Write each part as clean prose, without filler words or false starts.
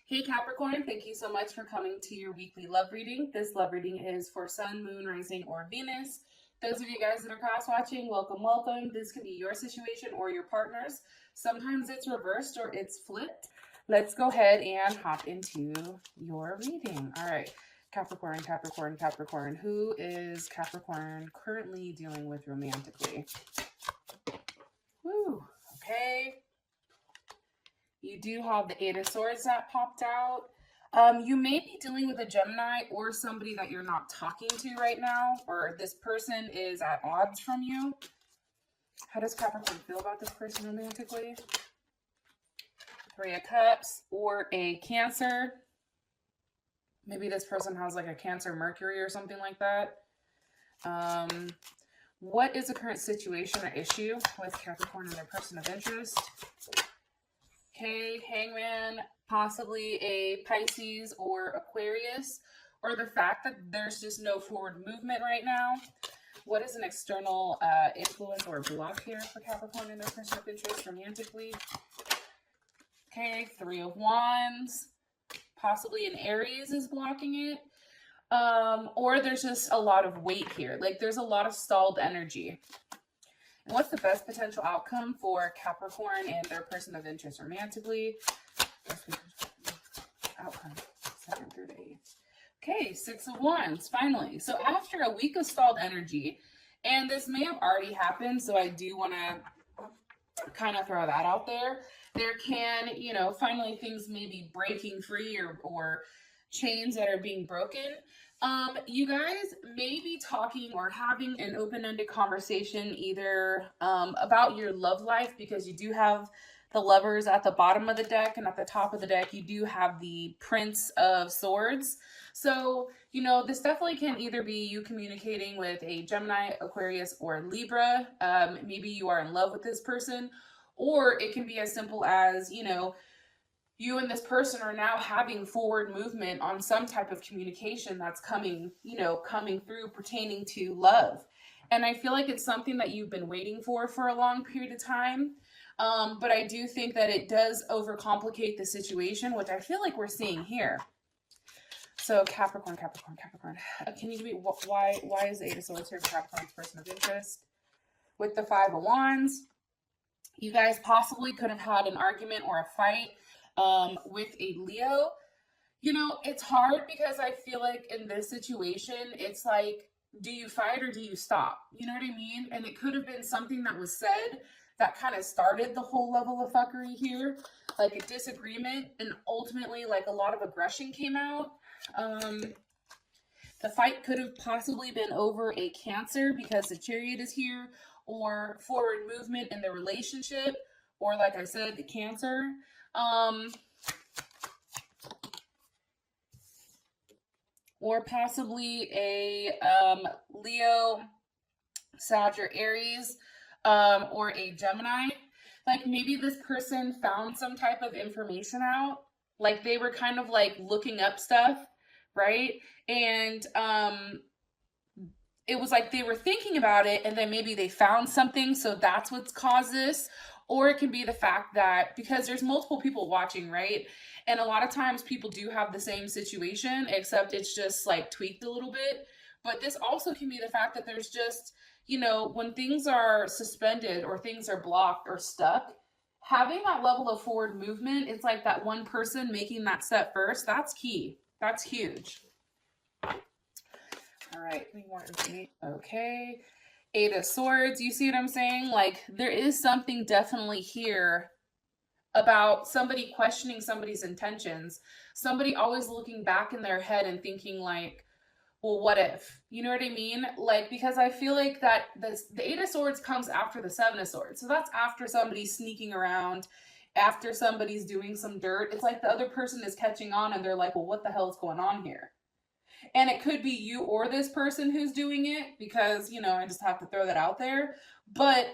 Hey Capricorn, thank you so much for coming to your weekly love reading. This love reading is for Sun, Moon, Rising, or Venus. Those of you guys that are cross watching, welcome, welcome. This could be your situation or your partner's. Sometimes it's reversed or it's flipped. Let's go ahead and hop into your reading. All right, Capricorn, Capricorn, Capricorn. Who is Capricorn currently dealing with romantically? Woo, okay. You do have the Eight of Swords that popped out. You may be dealing with a Gemini or somebody that you're not talking to right now, or this person is at odds from you. How does Capricorn feel about this person romantically? Three of Cups or a Cancer. Maybe this person has like a Cancer Mercury or something like that. What is the current situation or issue with Capricorn and their person of interest? Okay, Hangman, possibly a Pisces or Aquarius, or the fact that there's just no forward movement right now. What is an external influence or block here for Capricorn and their person of interest romantically? Okay, Three of Wands, possibly an Aries is blocking it, or there's just a lot of weight here. Like there's a lot of stalled energy. What's the best potential outcome for Capricorn and their person of interest romantically? Outcome, 2nd through 8th. Okay, Six of Wands, finally. So after a week of stalled energy, and this may have already happened, so I do want to kind of throw that out there. There can, finally things may be breaking free or chains that are being broken. You guys may be talking or having an open-ended conversation either about your love life, because you do have the Lovers at the bottom of the deck, and at the top of the deck you do have the Prince of Swords. So, this definitely can either be you communicating with a Gemini, Aquarius, or Libra. Maybe you are in love with this person, or it can be as simple as, you and this person are now having forward movement on some type of communication that's coming through pertaining to love. And I feel like it's something that you've been waiting for a long period of time. But I do think that it does overcomplicate the situation, which I feel like we're seeing here. So Capricorn, Capricorn, Capricorn. Can you give me why is the Eight of Swords here for Capricorn's person of interest? With the Five of Wands, you guys possibly could have had an argument or a fight with a Leo. It's hard because I feel like in this situation, it's like, do you fight or do you stop? You know what I mean? And it could have been something that was said that kind of started the whole level of fuckery here, like a disagreement, and ultimately like a lot of aggression came out. The fight could have possibly been over a Cancer because the Chariot is here, or forward movement in the relationship, or like I said, the Cancer. Or possibly a Leo, Sag, or Aries, or a Gemini. Like maybe this person found some type of information out, like they were kind of like looking up stuff, right? And it was like they were thinking about it, and then maybe they found something, so that's what's caused this. Or it can be the fact that, because there's multiple people watching, right? And a lot of times people do have the same situation, except it's just like tweaked a little bit. But this also can be the fact that there's just, when things are suspended or things are blocked or stuck, having that level of forward movement, it's like that one person making that step first. That's key. That's huge. All right, any more information? Okay. Eight of Swords, you see what I'm saying? Like there is something definitely here about somebody questioning somebody's intentions, somebody always looking back in their head and thinking like, well, what if? You know what I mean? Like, because I feel like that the Eight of Swords comes after the Seven of Swords. So that's after somebody's sneaking around, after somebody's doing some dirt. It's like the other person is catching on and they're like, well, what the hell is going on here? And it could be you or this person who's doing it, because, I just have to throw that out there. But,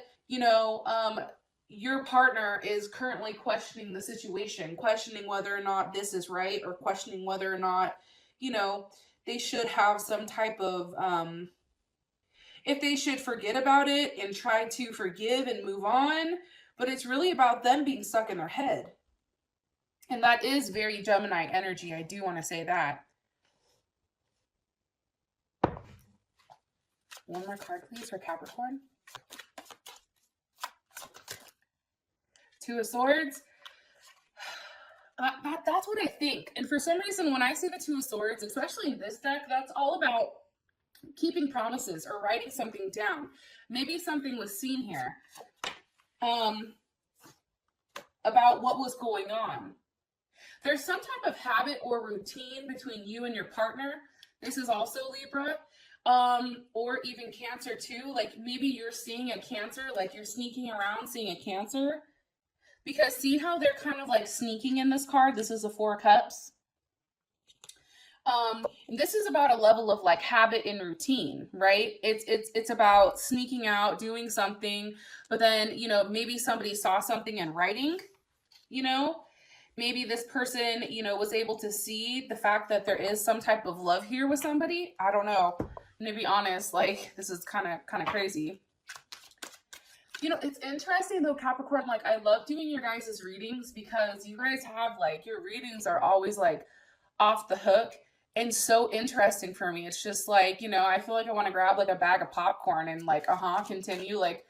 your partner is currently questioning the situation, questioning whether or not this is right, or questioning whether or not, they should have some type of, if they should forget about it and try to forgive and move on. But it's really about them being stuck in their head. And that is very Gemini energy. I do want to say that. One more card, please, for Capricorn. Two of Swords. That's what I think. And for some reason, when I see the Two of Swords, especially in this deck, that's all about keeping promises or writing something down. Maybe something was seen here about what was going on. There's some type of habit or routine between you and your partner. This is also Libra. Or even Cancer too. Like maybe you're seeing a Cancer, like you're sneaking around seeing a Cancer. Because see how they're kind of like sneaking in this card? This is the Four of Cups. This is about a level of like habit and routine, right? It's about sneaking out, doing something, but then, you know, maybe somebody saw something in writing, you know, maybe this person, you know, was able to see the fact that there is some type of love here with somebody. I don't know. And to be honest, like this is kind of crazy. You know, it's interesting though, Capricorn, like I love doing your guys' readings because you guys have like, your readings are always like off the hook and so interesting for me. It's just like, you know, I feel like I want to grab like a bag of popcorn and like, continue. Like,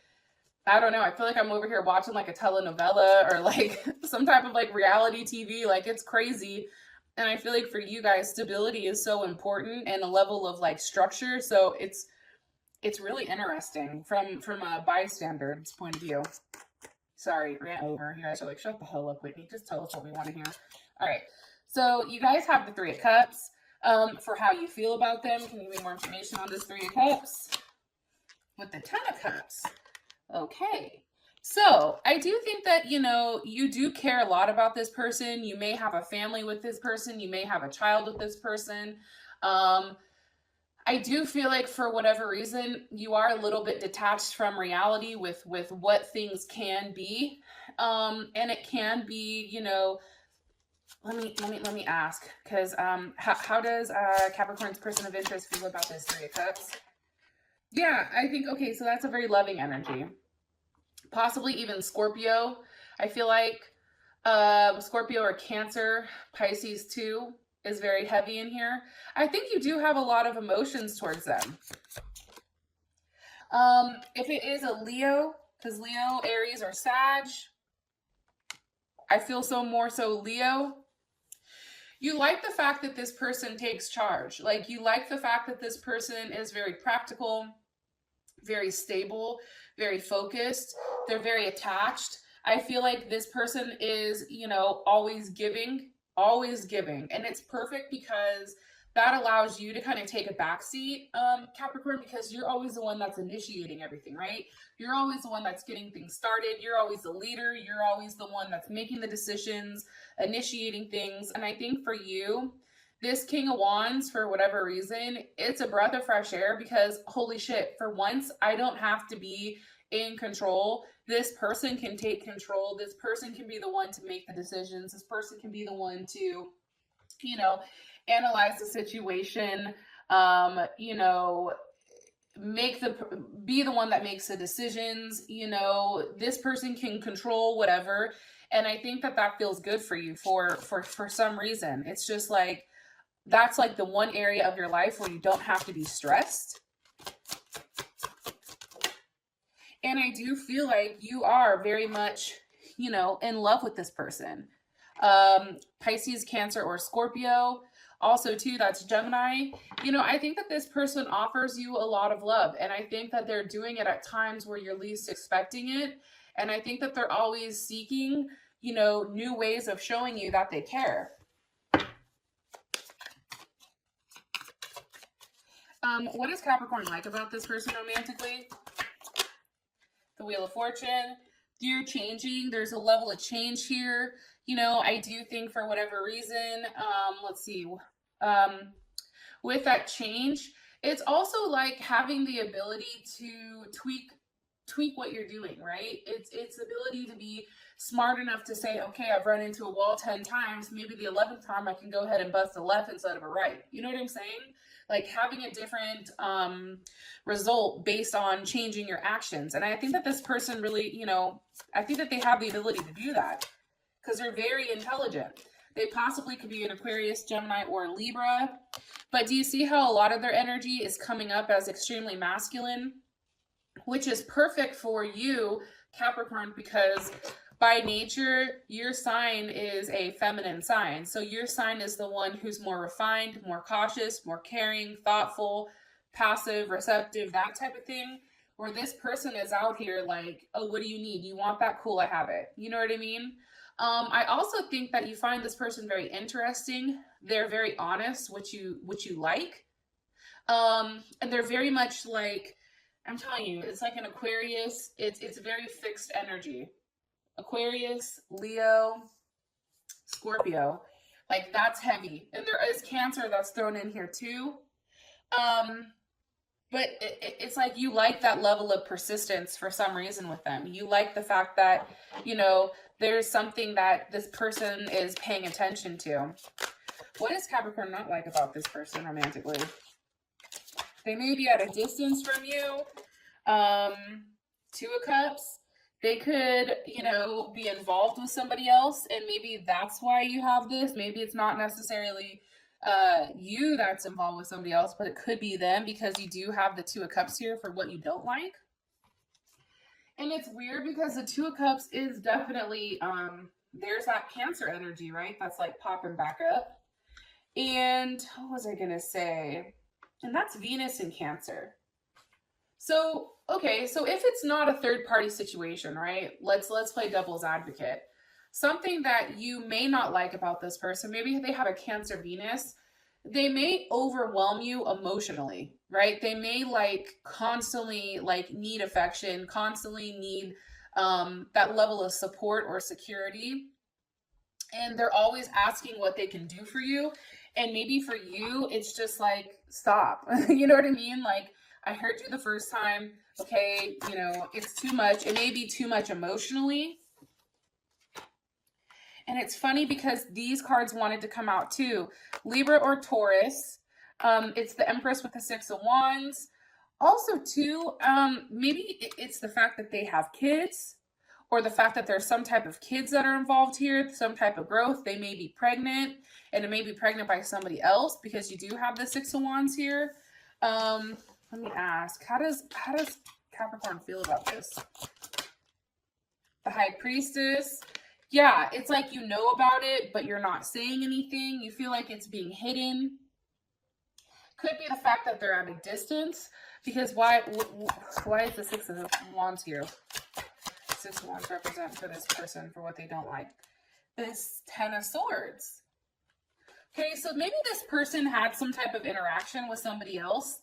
I don't know. I feel like I'm over here watching like a telenovela or like some type of like reality TV. Like it's crazy. And I feel like for you guys, stability is so important and a level of like structure. So it's really interesting from a bystander's point of view. Sorry, ran over here. I should like shut the hell up, Whitney. Just tell us what we want to hear. All right. So you guys have the Three of Cups. For how you feel about them, can you give me more information on this Three of Cups? With the Ten of Cups. Okay. So I do think that, you know, you do care a lot about this person. You may have a family with this person. You may have a child with this person. I do feel like for whatever reason, you are a little bit detached from reality with what things can be. And it can be, you know, let me ask, because how does Capricorn's person of interest feel about this Three of Cups? Yeah, I think, okay, so that's a very loving energy. Possibly even Scorpio. I feel like Scorpio or Cancer, Pisces too, is very heavy in here. I think you do have a lot of emotions towards them. If it is a Leo, because Leo, Aries, or Sag, I feel more so Leo. You like the fact that this person takes charge. Like you like the fact that this person is very practical, very stable, very focused. They're very attached. I feel like this person is, you know, always giving. And it's perfect because that allows you to kind of take a backseat, Capricorn, because you're always the one that's initiating everything, right? You're always the one that's getting things started. You're always the leader. You're always the one that's making the decisions, initiating things. And I think for you, this King of Wands, for whatever reason, it's a breath of fresh air because holy shit, for once, I don't have to be in control. This person can take control. This person can be the one to make the decisions. This person can be the one to, you know, analyze the situation, you know, be the one that makes the decisions. You know, this person can control whatever. And I think that feels good for you for some reason. It's just like, that's like the one area of your life where you don't have to be stressed. And I do feel like you are very much, you know, in love with this person. Pisces, Cancer, or Scorpio. Also, too, that's Gemini. You know, I think that this person offers you a lot of love. And I think that they're doing it at times where you're least expecting it. And I think that they're always seeking, you know, new ways of showing you that they care. What does Capricorn like about this person romantically? The Wheel of Fortune. You're changing. There's a level of change here. You know, I do think for whatever reason, let's see, with that change, it's also like having the ability to tweak what you're doing, right? It's the ability to be smart enough to say, okay, I've run into a wall 10 times. Maybe the 11th time I can go ahead and bust a left instead of a right. You know what I'm saying? Like having a different result based on changing your actions. And I think that this person really, you know, I think that they have the ability to do that because they're very intelligent. They possibly could be an Aquarius, Gemini, or Libra. But do you see how a lot of their energy is coming up as extremely masculine? Which is perfect for you, Capricorn, because by nature, your sign is a feminine sign. So your sign is the one who's more refined, more cautious, more caring, thoughtful, passive, receptive, that type of thing. Where this person is out here like, oh, what do you need? You want that? Cool, I have it. You know what I mean? I also think that you find this person very interesting. They're very honest, which you like. And they're very much like, I'm telling you, it's like an Aquarius. It's very fixed energy. Aquarius, Leo, Scorpio. Like, that's heavy. And there is Cancer that's thrown in here too. But it's like you like that level of persistence for some reason with them. You like the fact that, you know, there's something that this person is paying attention to. What does Capricorn not like about this person romantically? They may be at a distance from you. Two of Cups. They could, you know, be involved with somebody else, and maybe that's why you have this. Maybe it's not necessarily you that's involved with somebody else, but it could be them, because you do have the Two of Cups here for what you don't like. And it's weird because the Two of Cups is definitely, there's that Cancer energy, right? That's like popping back up. And what was I going to say? And that's Venus in Cancer. So, okay, so if it's not a third party situation, right? Let's play devil's advocate. Something that you may not like about this person, maybe they have a Cancer Venus, they may overwhelm you emotionally, right? They may like constantly like need affection, constantly need that level of support or security. And they're always asking what they can do for you. And maybe for you, it's just like, stop. You know what I mean? Like, I heard you the first time. Okay, you know, it's too much. It may be too much emotionally. And it's funny because these cards wanted to come out too. Libra or Taurus. It's the Empress with the Six of Wands. Also too, maybe it's the fact that they have kids, or the fact that there's some type of kids that are involved here, some type of growth. They may be pregnant, and it may be pregnant by somebody else, because you do have the Six of Wands here. Let me ask, how does Capricorn feel about this? The High Priestess. Yeah, it's like you know about it, but you're not saying anything. You feel like it's being hidden. Could be the fact that they're at a distance, because why is the Six of Wands here? Six of Wands represent for this person for what they don't like. This Ten of Swords. Okay, so maybe this person had some type of interaction with somebody else,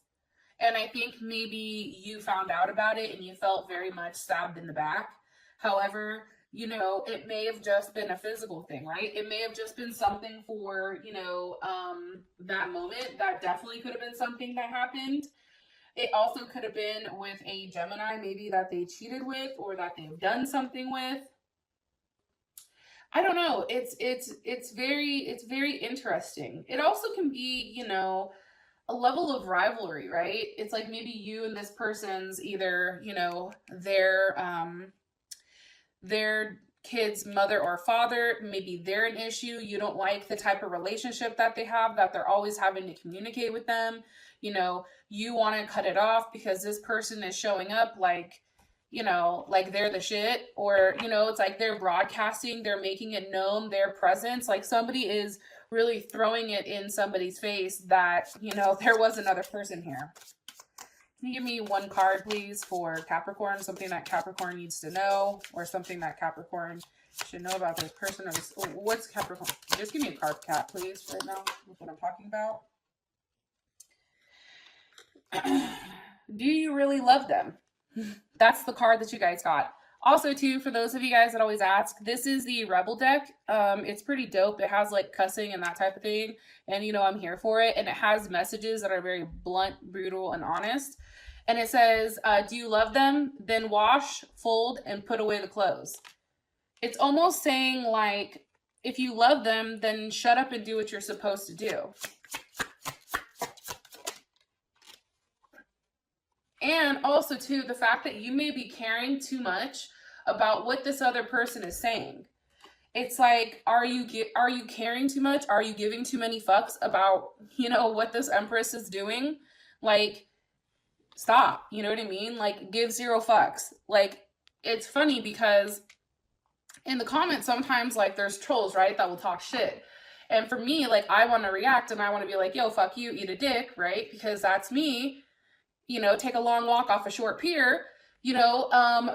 and I think maybe you found out about it and you felt very much stabbed in the back. However, you know, it may have just been a physical thing, right? It may have just been something for, you know, that moment. That definitely could have been something that happened. It also could have been with a Gemini, maybe that they cheated with, or that they've done something with. I don't know. It's very interesting. It also can be, you know, a level of rivalry, right? It's like maybe you and this person's either, you know, their kid's mother or father, maybe they're an issue. You don't like the type of relationship that they have, that they're always having to communicate with them. You know, you want to cut it off because this person is showing up like, you know, like they're the shit, or, you know, it's like they're broadcasting, they're making it known, their presence, like somebody is really throwing it in somebody's face that, you know, there was another person here. Can you give me one card, please, for Capricorn? Something that Capricorn needs to know, or something that Capricorn should know about this person, or this, what's Capricorn? Just give me a card, Cap, please, right now, with what I'm talking about. Do you really love them? That's the card that you guys got. Also, too, for those of you guys that always ask, this is the Rebel deck. It's pretty dope. It has like cussing and that type of thing. And, you know, I'm here for it. And it has messages that are very blunt, brutal, and honest. And it says, do you love them? Then wash, fold, and put away the clothes. It's almost saying like, if you love them, then shut up and do what you're supposed to do. And also, too, the fact that you may be caring too much about what this other person is saying. it's like, are you caring too much? Are you giving too many fucks about, you know, what this Empress is doing? Like, stop. You know what I mean? Like, give zero fucks. Like, it's funny because in the comments sometimes, like, there's trolls, right, that will talk shit. And for me, like, I want to react and I want to be like, yo, fuck you, eat a dick, right? Because that's me. You know, take a long walk off a short pier, you know,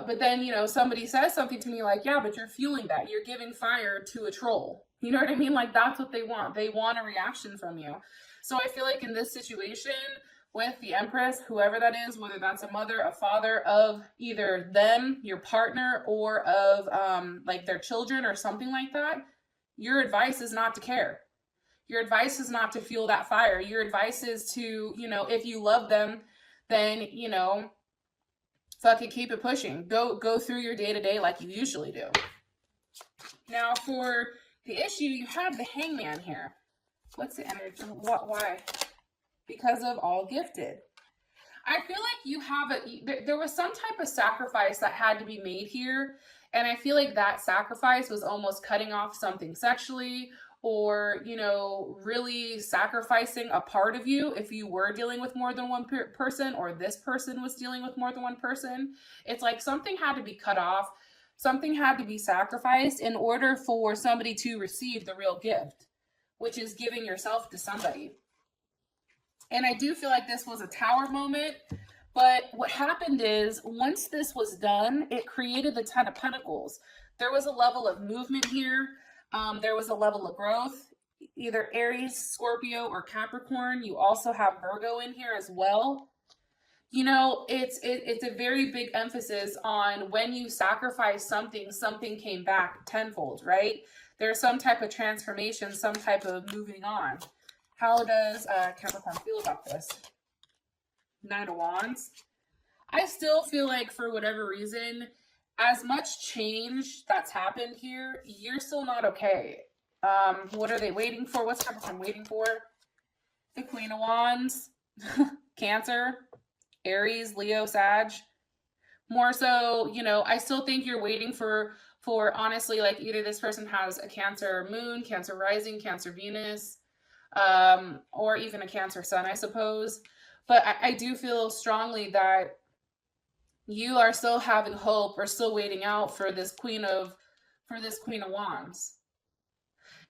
but then, you know, somebody says something to me like, yeah, but you're fueling that. You're giving fire to a troll. You know what I mean? Like, that's what they want. They want a reaction from you. So I feel like in this situation with the Empress, whoever that is, whether that's a mother, a father of either them, your partner, or of like their children or something like that, your advice is not to care. Your advice is not to fuel that fire. Your advice is to, you know, if you love them, then, you know, fucking keep it pushing. Go through your day-to-day like you usually do. Now, for the issue, you have the Hangman here. What's the energy? Why? Because of all gifted. I feel like you have there was some type of sacrifice that had to be made here. And I feel like that sacrifice was almost cutting off something sexually, or, you know, really sacrificing a part of you if you were dealing with more than one person, or this person was dealing with more than one person. It's like something had to be cut off. Something had to be sacrificed in order for somebody to receive the real gift, which is giving yourself to somebody. And I do feel like this was a Tower moment. But what happened is, once this was done, it created the Ten of Pentacles. There was a level of movement here. There was a level of growth, either Aries, Scorpio, or Capricorn. You also have Virgo in here as well. You know, it's a very big emphasis on when you sacrifice something, something came back tenfold, right? There's some type of transformation, some type of moving on. How does Capricorn feel about this? Nine of Wands. I still feel like, for whatever reason, as much change that's happened here, you're still not okay. What are they waiting for? What's Capricorn waiting for? The Queen of Wands. Cancer, Aries, Leo, Sag. More so, you know, I still think you're waiting for honestly, like, either this person has a Cancer moon, Cancer rising, Cancer Venus, or even a Cancer sun, I suppose. But I do feel strongly that you are still having hope, or still waiting out for this Queen of Wands.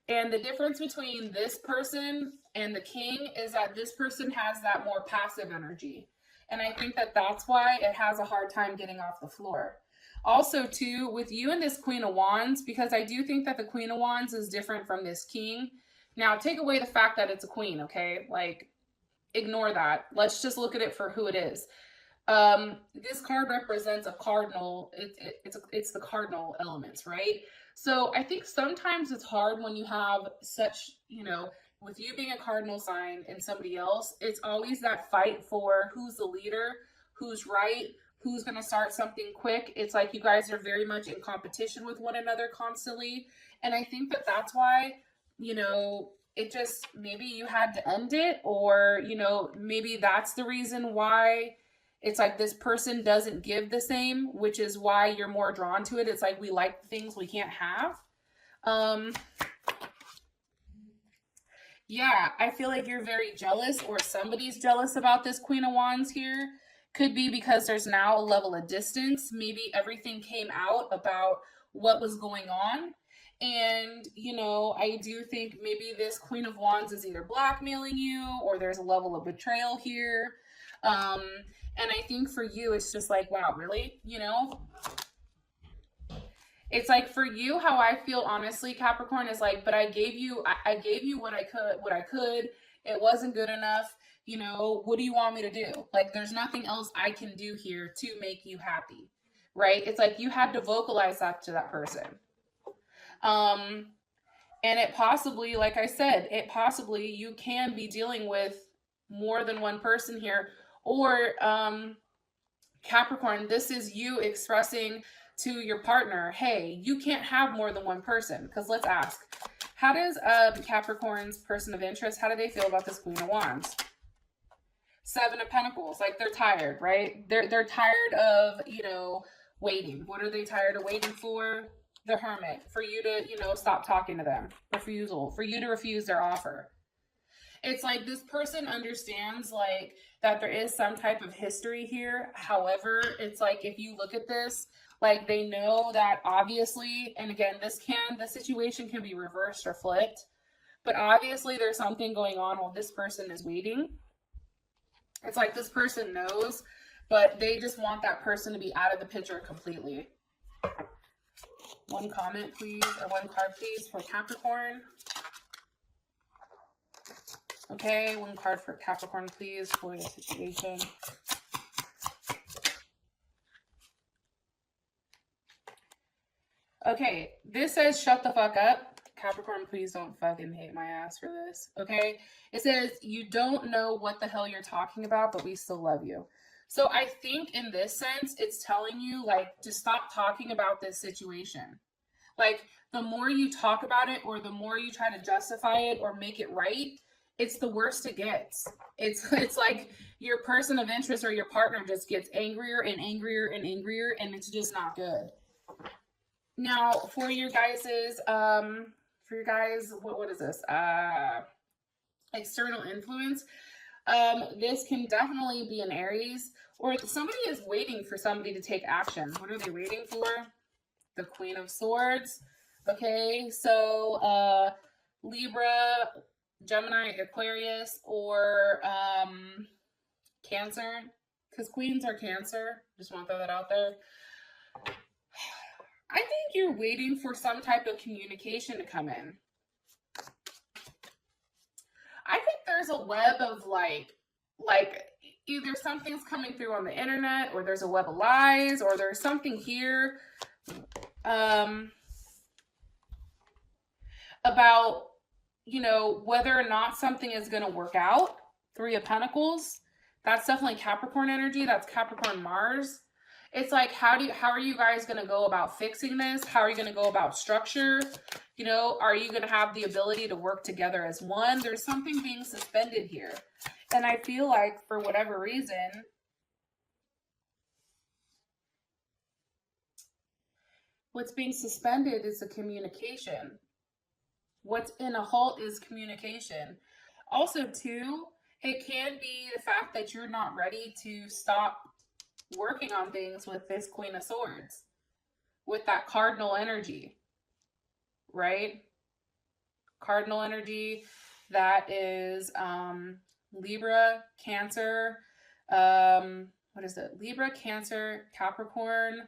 And the difference between this person and the King is that this person has that more passive energy. And I think that that's why it has a hard time getting off the floor. Also, too, with you and this Queen of Wands, because I do think that the Queen of Wands is different from this King. Now, take away the fact that it's a queen, okay? Like, ignore that. Let's just look at it for who it is. This card represents a cardinal. It's the cardinal elements, right? So I think sometimes it's hard when you have such, you know, with you being a cardinal sign and somebody else, it's always that fight for who's the leader, who's right, who's going to start something quick. It's like you guys are very much in competition with one another constantly. And I think that that's why, you know, it just, maybe you had to end it, or, you know, maybe that's the reason why it's like this person doesn't give the same, which is why you're more drawn to it. It's like, we like things we can't have. Yeah, I feel like you're very jealous, or somebody's jealous about this Queen of Wands here. Could be because there's now a level of distance. Maybe everything came out about what was going on. And, you know, I do think maybe this Queen of Wands is either blackmailing you, or there's a level of betrayal here. And I think for you, it's just like, wow, really? You know? It's like, for you, how I feel, honestly, Capricorn, is like, but I gave you what I could. It wasn't good enough. You know, what do you want me to do? Like, there's nothing else I can do here to make you happy, right? It's like you had to vocalize that to that person. And it possibly, like I said, you can be dealing with more than one person here. Or, Capricorn, this is you expressing to your partner, hey, you can't have more than one person. Because let's ask, how does Capricorn's person of interest, how do they feel about this Queen of Wands? Seven of Pentacles, like, they're tired, right? They're tired of, you know, waiting. What are they tired of waiting for? the Hermit, for you to, you know, stop talking to them. Refusal, for you to refuse their offer. It's like this person understands like that there is some type of history here. However, it's like if you look at this, like they know that obviously, and again, the situation can be reversed or flipped, but obviously there's something going on while this person is waiting. It's like this person knows, but they just want that person to be out of the picture completely. One comment, please, or one card, please, for Capricorn. Okay, one card for Capricorn, please, for the situation. Okay, this says shut the fuck up. Capricorn, please don't fucking hate my ass for this, okay? It says you don't know what the hell you're talking about, but we still love you. So I think in this sense, it's telling you, like, to stop talking about this situation. Like, the more you talk about it or the more you try to justify it or make it right, it's the worst it gets. It's like your person of interest or your partner just gets angrier and angrier and angrier, and it's just not good. Now, for your guys's, what is this? External influence. This can definitely be an Aries, or somebody is waiting for somebody to take action. What are they waiting for? The Queen of Swords. Okay, so Libra, Gemini, Aquarius, or Cancer, because queens are Cancer. Just want to throw that out there. I think you're waiting for some type of communication to come in. I think there's a web of like either something's coming through on the internet, or there's a web of lies, or there's something here about, you know, whether or not something is going to work out. Three of Pentacles. That's definitely Capricorn energy. That's Capricorn Mars. It's like, how are you guys going to go about fixing this? How are you going to go about structure? You know, are you going to have the ability to work together as one? There's something being suspended here. And I feel like for whatever reason, what's being suspended is the communication. What's in a halt is communication. Also, too, it can be the fact that you're not ready to stop working on things with this Queen of Swords, with that cardinal energy, right? Cardinal energy, that is Libra, Cancer, what is it? Libra, Cancer, Capricorn,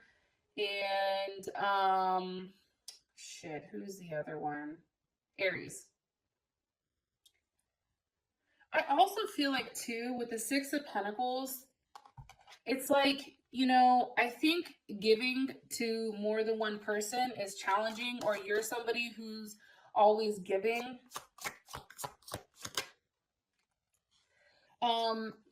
and shit, who's the other one? Aries. I also feel like, too, with the Six of Pentacles, it's like, you know, I think giving to more than one person is challenging, or you're somebody who's always giving.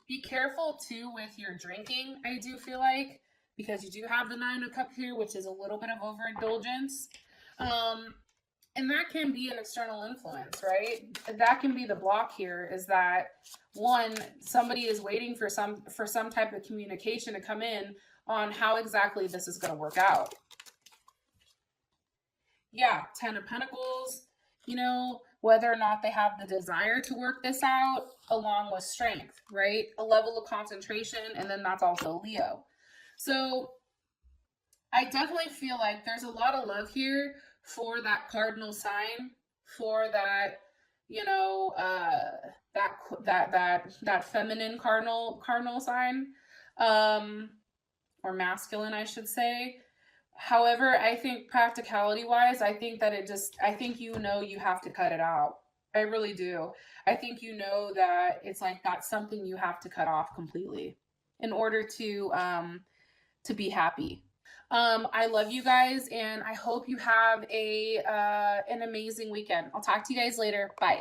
Be careful, too, with your drinking, I do feel like, because you do have the Nine of Cups here, which is a little bit of overindulgence. And that can be an external influence, right? That can be the block here, is that, one, somebody is waiting for some type of communication to come in on how exactly this is going to work out. Yeah, Ten of Pentacles, you know, whether or not they have the desire to work this out, along with strength, right? A level of concentration, and then that's also Leo. So I definitely feel like there's a lot of love here for that cardinal sign, for that, you know, that feminine cardinal sign, or masculine, I should say. However, I think practicality wise, I think that I think, you know, you have to cut it out. I really do. I think, you know, that it's like that's something you have to cut off completely in order to be happy. I love you guys, and I hope you have an amazing weekend. I'll talk to you guys later. Bye.